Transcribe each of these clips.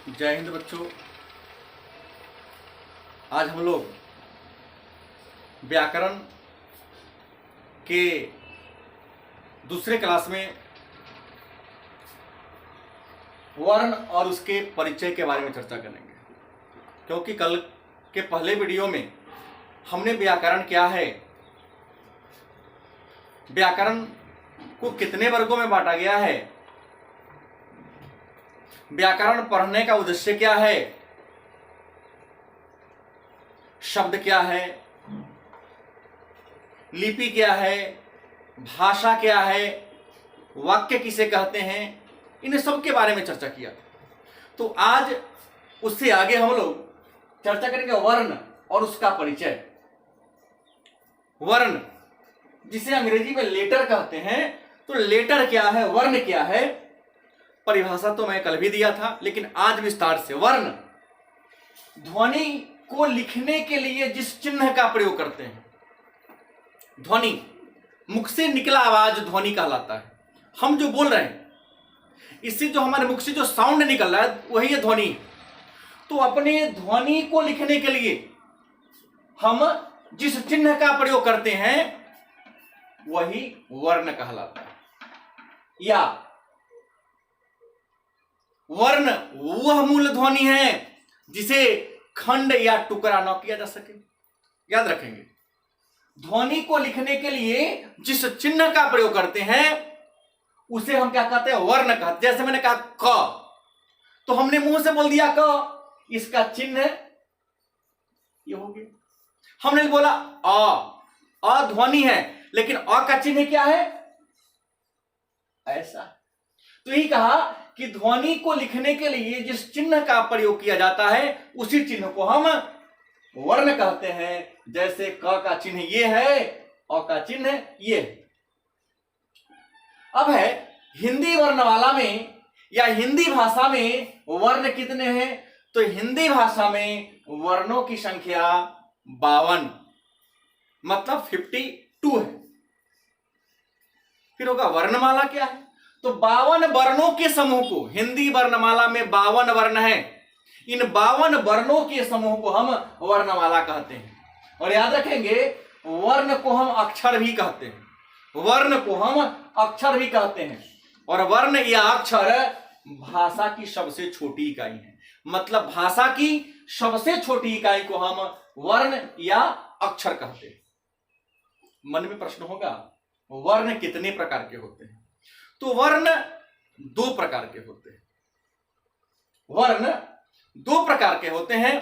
जय हिंद बच्चों। आज हम लोग व्याकरण के दूसरे क्लास में वर्ण और उसके परिचय के बारे में चर्चा करेंगे, क्योंकि कल के पहले वीडियो में हमने व्याकरण क्या है, व्याकरण को कितने वर्गों में बांटा गया है, व्याकरण पढ़ने का उद्देश्य क्या है, शब्द क्या है, लिपि क्या है, भाषा क्या है, वाक्य किसे कहते हैं, इन सब के बारे में चर्चा किया। तो आज उससे आगे हम लोग चर्चा करेंगे वर्ण और उसका परिचय। वर्ण जिसे अंग्रेजी में लेटर कहते हैं, तो लेटर क्या है, वर्ण क्या है, परिभाषा तो मैं कल भी दिया था, लेकिन आज विस्तार से। वर्ण ध्वनि को लिखने के लिए जिस चिन्ह का प्रयोग करते हैं, ध्वनि मुख से निकला आवाज ध्वनि कहलाता है। हम जो बोल रहे हैं, इससे जो हमारे मुख से जो साउंड निकल रहा है वही है ध्वनि। तो अपने ध्वनि को लिखने के लिए हम जिस चिन्ह का प्रयोग करते हैं वही वर्ण कहलाता है। या वर्ण वह मूल ध्वनि है जिसे खंड या टुकड़ा न किया जा सके। याद रखेंगे, ध्वनि को लिखने के लिए जिस चिन्ह का प्रयोग करते हैं उसे हम क्या कहते हैं, वर्ण कहते हैं। जैसे मैंने कहा क, तो हमने मुंह से बोल दिया क, इसका चिन्ह ये हो गया। हमने बोला अ ध्वनि है, लेकिन अ का चिन्ह क्या है, ऐसा। तो यही कहा कि ध्वनि को लिखने के लिए जिस चिन्ह का प्रयोग किया जाता है उसी चिन्ह को हम वर्ण कहते हैं। जैसे क का चिन्ह ये है, अ का चिन्ह ये है। अब है हिंदी वर्णमाला में या हिंदी भाषा में वर्ण कितने हैं, तो हिंदी भाषा में वर्णों की संख्या 52 मतलब 52 है। फिर होगा वर्णमाला क्या है, तो 52 वर्णों के समूह को, हिंदी वर्णमाला में 52 वर्ण है, इन 52 वर्णों के समूह को हम वर्णमाला कहते हैं। और याद रखेंगे, वर्ण को हम अक्षर भी कहते हैं, वर्ण को हम अक्षर भी कहते हैं। और वर्ण या अक्षर भाषा की सबसे छोटी इकाई है, मतलब भाषा की सबसे छोटी इकाई को हम वर्ण या अक्षर कहते हैं। मन में प्रश्न होगा, वर्ण कितने प्रकार के होते हैं, तो वर्ण 2 प्रकार के होते हैं। वर्ण 2 प्रकार के होते हैं,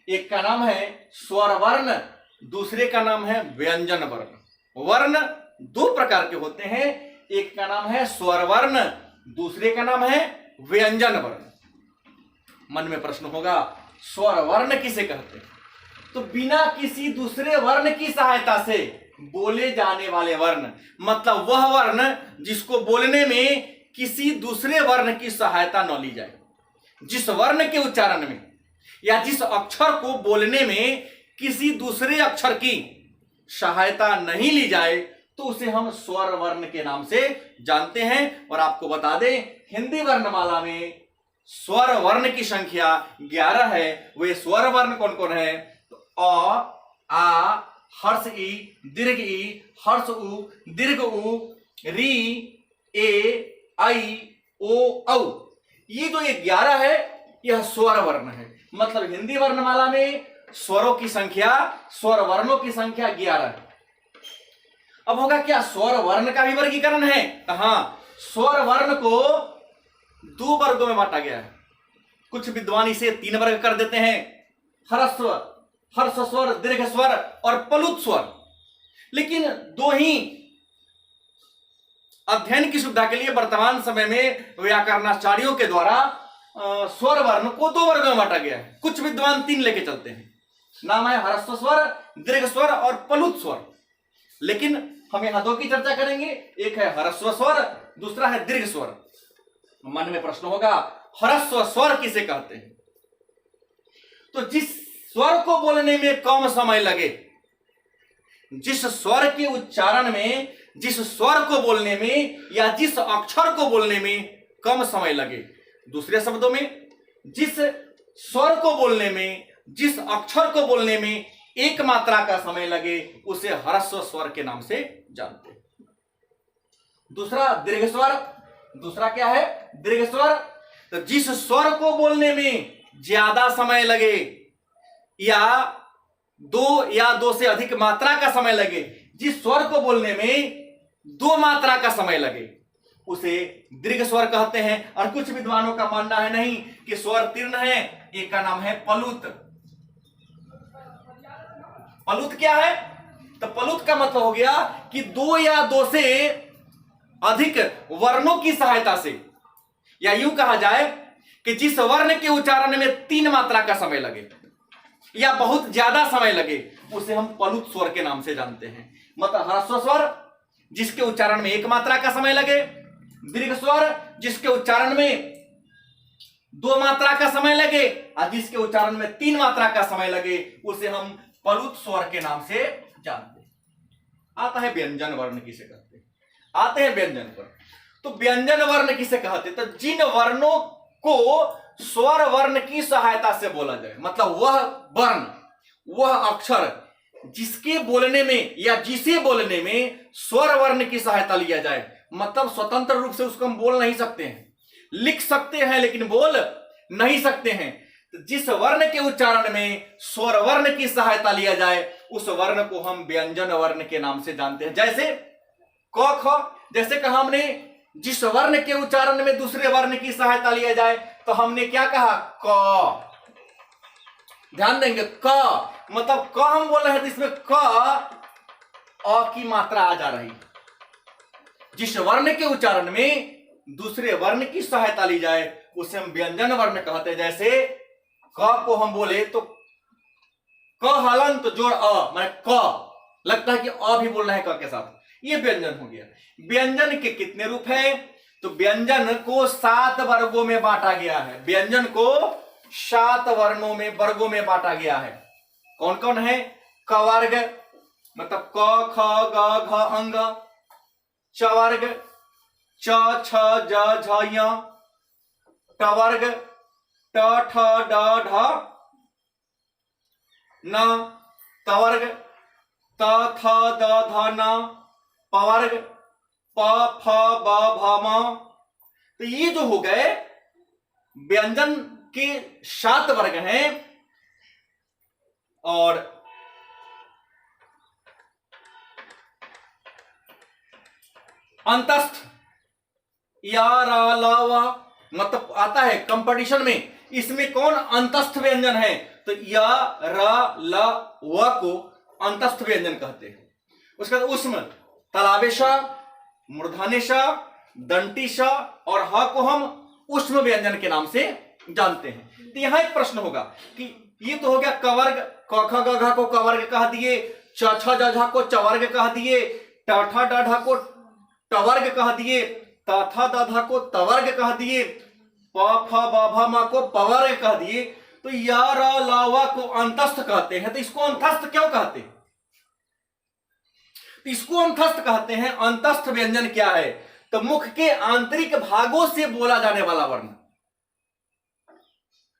एक का नाम है स्वर वर्ण, दूसरे का नाम है व्यंजन वर्ण। वर्ण 2 प्रकार के होते हैं, एक का नाम है स्वर वर्ण, दूसरे का नाम है व्यंजन वर्ण। मन में प्रश्न होगा, स्वर वर्ण किसे कहते हैं, तो बिना किसी दूसरे वर्ण की सहायता से बोले जाने वाले वर्ण, मतलब वह वर्ण जिसको बोलने में किसी दूसरे वर्ण की सहायता न ली जाए। जिस वर्ण के उच्चारण में या जिस अक्षर को बोलने में किसी दूसरे अक्षर की सहायता नहीं ली जाए, तो उसे हम स्वर वर्ण के नाम से जानते हैं। और आपको बता दें, हिंदी वर्णमाला में स्वर वर्ण की संख्या 11 है। वे स्वर वर्ण कौन कौन है, तो अ, आ, हर्ष ई, दीर्घ ई, हर्ष उ, दीर्घ उ, री, ए, आई, ओ, औ। ये जो 11 है, यह स्वर वर्ण है। मतलब हिंदी वर्णमाला में स्वरों की संख्या, स्वर वर्णों की संख्या 11 है। अब होगा क्या, स्वर वर्ण का भी वर्गीकरण है, हाँ, स्वर वर्ण को 2 वर्गों में बांटा गया है। कुछ विद्वान इसे 3 वर्ग कर देते हैं, ह्रस्व, हर्ष स्वर, दीर्घ स्वर और प्लुत स्वर। लेकिन 2 ही अध्ययन की सुविधा के लिए वर्तमान समय में व्याकरणाचार्यों के द्वारा स्वर वर्ण को 2 वर्गों में बांटा गया है। कुछ विद्वान 3 लेके चलते हैं, नाम है ह्रस्व स्वर, दीर्घ स्वर और प्लुत स्वर। लेकिन हम यहां 2 की चर्चा करेंगे, एक है ह्रस्व स्वर, दूसरा है दीर्घ स्वर। मन में प्रश्न होगा, ह्रस्व स्वर किसे कहते हैं, तो जिस स्वर को बोलने में कम समय लगे, जिस स्वर के उच्चारण में, जिस स्वर को बोलने में या जिस अक्षर को बोलने में कम समय लगे। दूसरे शब्दों में, जिस स्वर को बोलने में, जिस अक्षर को बोलने में एक मात्रा का समय लगे उसे ह्रस्व स्वर के नाम से जानते हैं। दूसरा दीर्घ स्वर। दूसरा क्या है? दीर्घ स्वर। तो जिस स्वर को बोलने में ज्यादा समय लगे या दो से अधिक मात्रा का समय लगे, जिस स्वर को बोलने में 2 मात्रा का समय लगे उसे दीर्घ स्वर कहते हैं। और कुछ विद्वानों का मानना है नहीं कि स्वर तीर्ण है, एक का नाम है पलुत। पलुत क्या है? तो पलुत का मतलब हो गया कि 2 या 2 से अधिक वर्णों की सहायता से, या यूं कहा जाए कि जिस वर्ण के उच्चारण में 3 मात्रा का समय लगे या बहुत ज्यादा समय लगे उसे हम पलुत स्वर के नाम से जानते हैं। मतलब ह्रस्व स्वर जिसके उच्चारण में 1 मात्रा का समय लगे, दीर्घ स्वर जिसके उच्चारण में 2 मात्रा का समय लगे और जिसके उच्चारण में 3 मात्रा का समय लगे उसे हम पलुत स्वर के नाम से जानते हैं। आता है व्यंजन वर्ण किसे कहते हैं। आते हैं व्यंजन पर। तो व्यंजन वर्ण किसे कहते? तो जिन वर्णों को स्वर वर्ण की सहायता से बोला जाए, मतलब वह वर्ण, वह अक्षर जिसके बोलने में या जिसे बोलने में स्वर वर्ण की सहायता लिया जाए, मतलब स्वतंत्र रूप से उसको हम बोल नहीं सकते हैं, लिख सकते हैं लेकिन बोल नहीं सकते हैं। तो जिस वर्ण के उच्चारण में स्वर वर्ण की सहायता लिया जाए उस वर्ण को हम व्यंजन वर्ण के नाम से जानते हैं। जैसे क ख, जैसे कहा हमने जिस वर्ण के उच्चारण में दूसरे वर्ण की सहायता लिया जाए तो हमने क्या कहा? क। ध्यान देंगे, क मतलब क हम बोल रहे हैं तो इसमें क अ की मात्रा आ जा रही। जिस वर्ण के उच्चारण में दूसरे वर्ण की सहायता ली जाए उसे हम व्यंजन वर्ण कहते हैं। जैसे क को हम बोले तो क हलंत जोड़ अ, मैं क, लगता है कि अ भी बोल रहे हैं क के साथ, ये व्यंजन हो गया। व्यंजन के कितने रूप हैं? तो व्यंजन को 7 वर्गों में बांटा गया है। व्यंजन को 7 वर्गों में बांटा गया है। कौन कौन है? क वर्ग मतलब क ख ग घ अंग, च वर्ग च छ ज झ य, ट वर्ग ट ठ ड ढ न, त वर्ग त थ द ध न, प वर्ग प फ ब भ म। तो ये जो हो गए व्यंजन के 7 वर्ग हैं। और अंतस्थ या रा ला वा, मतलब आता है कंपटीशन में, इसमें कौन अंतस्थ व्यंजन है? तो या रा ला व को अंतस्थ व्यंजन कहते हैं। उसके बाद उष्म, तलावेशा, मूर्धनेशा, दंटीशा और ह को हम उष्म व्यंजन के नाम से जानते हैं। तो यहां एक प्रश्न होगा कि ये तो हो गया कवर्ग, क ख ग घ को कवर्ग कह दिए, च छ ज झ को चवर्ग कह दिए, ट ठ ड ढ को टवर्ग कह दिए, त थ द ध को तवर्ग कह दिए, प फ ब भ म को पवर्ग कह दिए। तो या र ला वा को अंतस्थ कहते हैं। तो इसको अंतस्थ क्यों कहते हैं? तो इसको अंतस्थ कहते हैं। अंतस्थ व्यंजन क्या है? तो मुख के आंतरिक भागों से बोला जाने वाला वर्ण,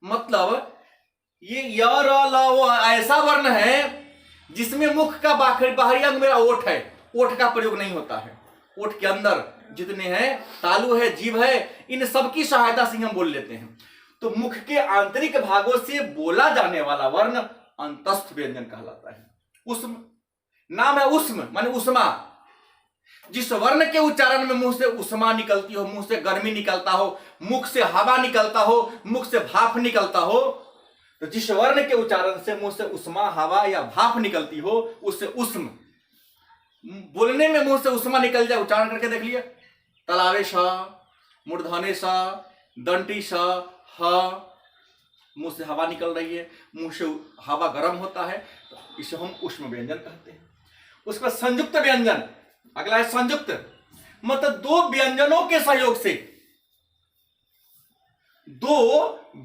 मतलब ये य र ल व ऐसा वर्ण है जिसमें मुख का बाहरी अंग मेरा ओठ है, ओठ का प्रयोग नहीं होता है। ओठ के अंदर जितने हैं, तालु है, जीभ है, इन सबकी सहायता से हम बोल लेते हैं। तो मुख के आंतरिक भागों से बोला जाने वाला वर्ण अंतस्थ व्यंजन कहलाता है। उष्म नाम है, उष्म माने उष्मा। जिस वर्ण के उच्चारण में मुंह से उष्मा निकलती हो, मुंह से गर्मी निकलता हो, मुख से हवा निकलता हो, मुख से भाप निकलता हो, तो जिस वर्ण के उच्चारण से मुंह से उष्मा, हवा या भाप निकलती हो उससे उष्म। बोलने में मुंह से उष्मा निकल जाए, उच्चारण करके देख लिया, तलावेश, मूर्धनेशा, दंटीशा, ह, मुंह से हवा निकल रही है, मुंह से हवा गर्म होता है, तो इसे हम उष्म व्यंजन कहते हैं। उसका संयुक्त व्यंजन अगला है संयुक्त, मतलब 2 व्यंजनों के सहयोग से, 2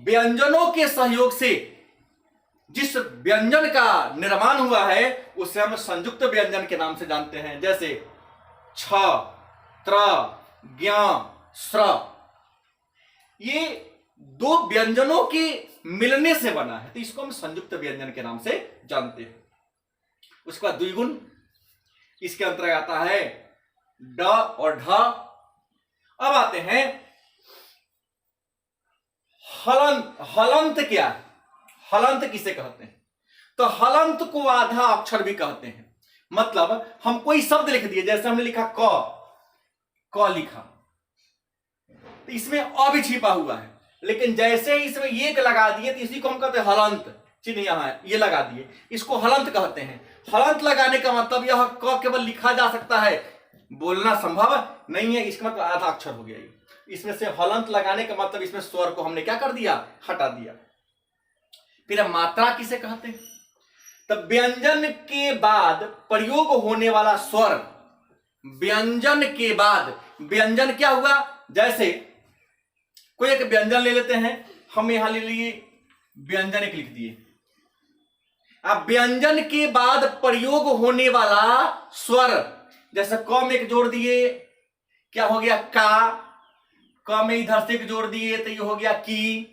व्यंजनों के सहयोग से जिस व्यंजन का निर्माण हुआ है उसे हम संयुक्त व्यंजन के नाम से जानते हैं। जैसे छ, त्र, ज्ञ, स्र, ये दो व्यंजनों के मिलने से बना है, तो इसको हम संयुक्त व्यंजन के नाम से जानते हैं। उसके बाद द्विगुण, इसके अंतर्गत आता है ड और ढ। अब आते हैं हलंत। हलंत क्या है? हलंत किसे कहते हैं? तो हलंत को आधा अक्षर भी कहते हैं। मतलब हम कोई शब्द लिख दिए, जैसे हमने लिखा क लिखा, तो इसमें अ भी छिपा हुआ है, लेकिन जैसे ही इसमें एक लगा दिए तो इसी को हम कहते हैं हलंत। चिन्ह यहां है, ये लगा दिए, इसको हलंत कहते हैं। हलंत लगाने का मतलब यह क केवल लिखा जा सकता है, बोलना संभव नहीं है, इसका मतलब आधा अक्षर हो गया। इसमें से हलंत लगाने का मतलब इसमें स्वर को हमने क्या कर दिया? हटा दिया। फिर मात्रा किसे कहते हैं? तब व्यंजन के बाद प्रयोग होने वाला स्वर। व्यंजन के बाद, व्यंजन क्या हुआ? जैसे कोई एक व्यंजन ले लेते हैं, हम यहां ले लिए व्यंजन एक लिख दिए। अब व्यंजन के बाद प्रयोग होने वाला स्वर, जैसे क में एक जोड़ दिए, क्या हो गया? का। क में इधर से एक जोड़ दिए तो ये हो गया की।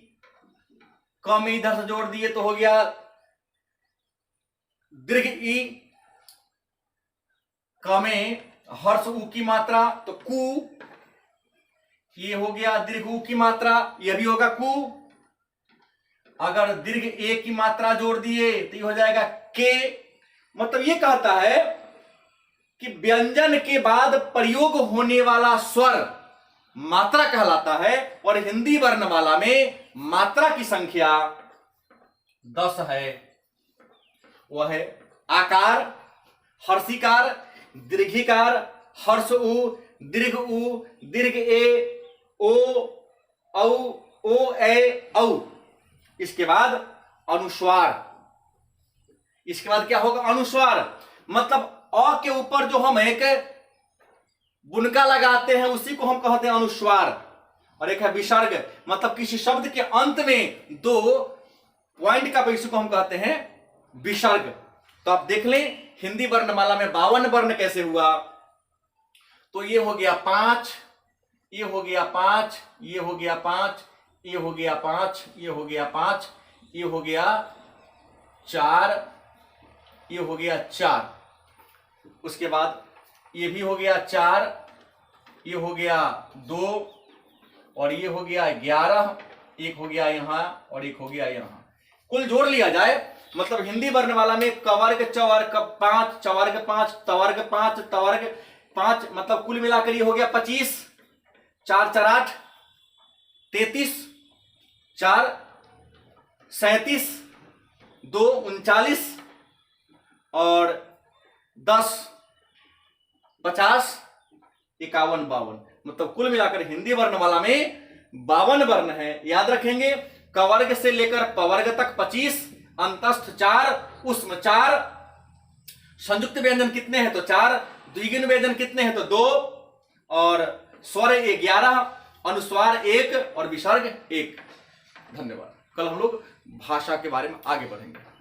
क में इधर से जोड़ दिए तो हो गया दीर्घ ई। क में हर्ष उ की मात्रा तो कु। ये हो गया दीर्घ उ की मात्रा, यह भी होगा कु। अगर दीर्घ ए की मात्रा जोड़ दिए तो ये हो जाएगा के। मतलब ये कहता है कि व्यंजन के बाद प्रयोग होने वाला स्वर मात्रा कहलाता है, और हिंदी वर्णमाला में मात्रा की संख्या 10 है। वह है आकार, हर्षिकार, दीर्घिकार, हर्ष उ, दीर्घ उ, दीर्घ ए, ओ, औ, ओ, ए, औ। इसके बाद अनुस्वार। इसके बाद क्या होगा? अनुस्वार। मतलब अ के ऊपर जो हम एक बुनका लगाते हैं उसी को हम कहते हैं अनुस्वार। और एक है विसर्ग, मतलब किसी शब्द के अंत में दो पॉइंट का इसी को हम कहते हैं विसर्ग। तो आप देख लें हिंदी वर्णमाला में 52 वर्ण कैसे हुआ। तो ये हो गया 5, ये हो गया 5, ये हो गया 5, ये हो गया 5, ये हो गया 5, ये हो गया 4, ये हो गया 4। उसके बाद ये भी हो गया 4, ये हो गया 2, और ये हो गया 11, एक हो गया यहां और एक हो गया यहां। कुल जोड़ लिया जाए मतलब हिंदी वर्णमाला में कवर्ग, चवर्ग 5, चवर्ग 5, तवर्ग 5, तवर्ग 5, मतलब कुल मिलाकर ये हो गया 25। 4 4 8 33, 4 37, 2 39, और 10 50, 51 52। मतलब कुल मिलाकर हिंदी वर्णमाला में 52 वर्ण है। याद रखेंगे कवर्ग से लेकर पवर्ग तक 25, अंतस्थ 4, उष्म 4, संयुक्त व्यंजन कितने हैं? तो 4, द्विगुण व्यंजन कितने हैं? तो 2, और स्वर 11, अनुस्वार 1 और विसर्ग 1। धन्यवाद। कल हम लोग भाषा के बारे में आगे बढ़ेंगे।